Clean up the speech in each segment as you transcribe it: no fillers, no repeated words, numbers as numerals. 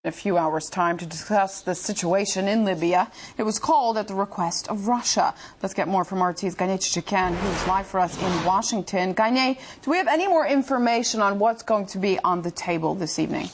A few hours' time to discuss the situation in Libya. It was called at the request of Russia. Let's get more from RT's Gane Chikan, who's live for us in Washington. Gane, do we have any more information on what's going to be on the table this evening?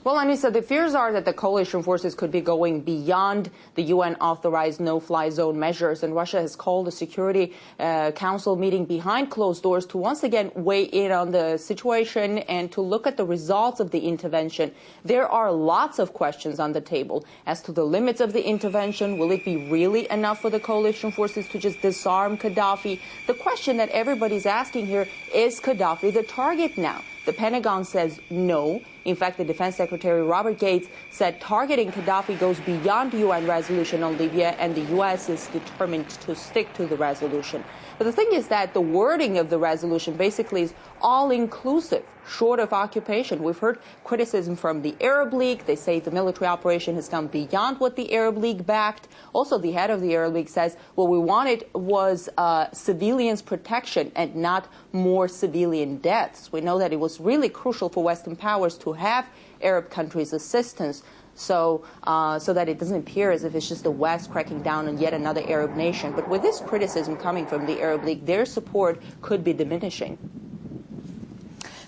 Well, Anissa, the fears are that the coalition forces could be going beyond the UN-authorized no-fly zone measures, and Russia has called a Security Council meeting behind closed doors to once again weigh in on the situation and to look at the results of the intervention. There are lots of questions on the table as to the limits of the intervention. Will it be really enough for the coalition forces to just disarm Gaddafi? The question that everybody's asking here, is Gaddafi the target now? The Pentagon says no. In fact, the Defense Secretary Robert Gates said targeting Gaddafi goes beyond the UN resolution on Libya, and the U.S. is determined to stick to the resolution. But the thing is that the wording of the resolution basically is all-inclusive, short of occupation. We've heard criticism from the Arab League. They say the military operation has gone beyond what the Arab League backed. Also, the head of the Arab League says what we wanted was civilians' protection and not more civilian deaths. We know that it was really crucial for Western powers to have Arab countries' assistance so that it doesn't appear as if it's just the West cracking down on yet another Arab nation. But with this criticism coming from the Arab League, their support could be diminishing.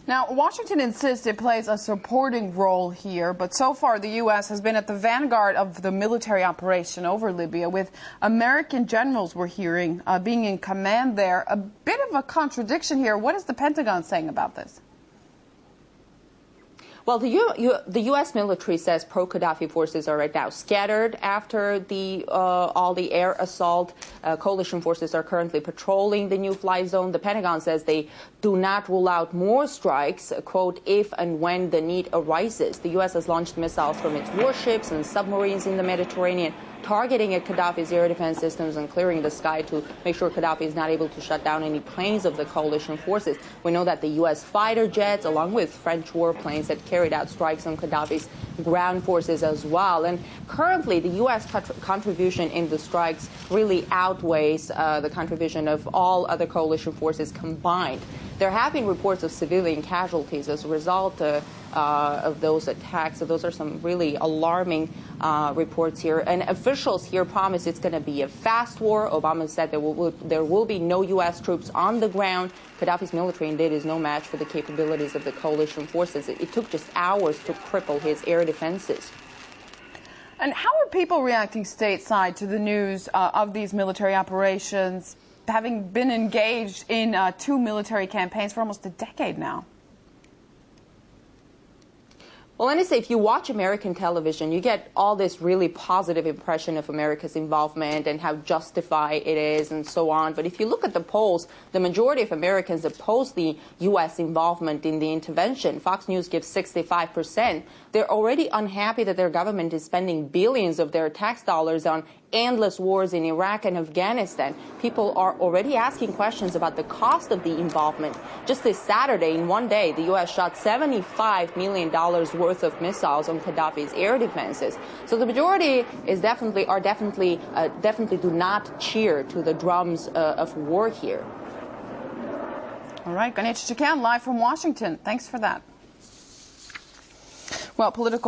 Now, Washington insists it plays a supporting role here, but so far the U.S. has been at the vanguard of the military operation over Libya, with American generals we're hearing being in command there. A bit of a contradiction here. What is the Pentagon saying about this? Well, the U.S. military says pro-Gaddafi forces are right now scattered after all the air assault. Coalition forces are currently patrolling the new fly zone. The Pentagon says they do not rule out more strikes, quote, if and when the need arises. The U.S. has launched missiles from its warships and submarines in the Mediterranean, targeting at Gaddafi's air defense systems and clearing the sky to make sure Gaddafi is not able to shut down any planes of the coalition forces. We know that the U.S. fighter jets, along with French warplanes, had carried out strikes on Gaddafi's ground forces as well. And currently, the U.S. contribution in the strikes really outweighs the contribution of all other coalition forces combined. There have been reports of civilian casualties as a result of those attacks. So those are some really alarming reports here. And officials here promise it's going to be a fast war. Obama said there will be no U.S. troops on the ground. Gaddafi's military indeed is no match for the capabilities of the coalition forces. It took just hours to cripple his air defenses. And how are people reacting stateside to the news of these military operations, having been engaged in two military campaigns for almost a decade now? Well, let me say, if you watch American television, you get all this really positive impression of America's involvement and how justified it is and so on. But if you look at the polls, the majority of Americans oppose the U.S. involvement in the intervention. Fox News gives 65%. They're already unhappy that their government is spending billions of their tax dollars on endless wars in Iraq and Afghanistan. People are already asking questions about the cost of the involvement. Just this Saturday, in one day, the U.S. shot $75 million worth of missiles on Gaddafi's air defenses. So the majority is definitely do not cheer to the drums of war here. All right, Gane Chikan, live from Washington. Thanks for that. Well, political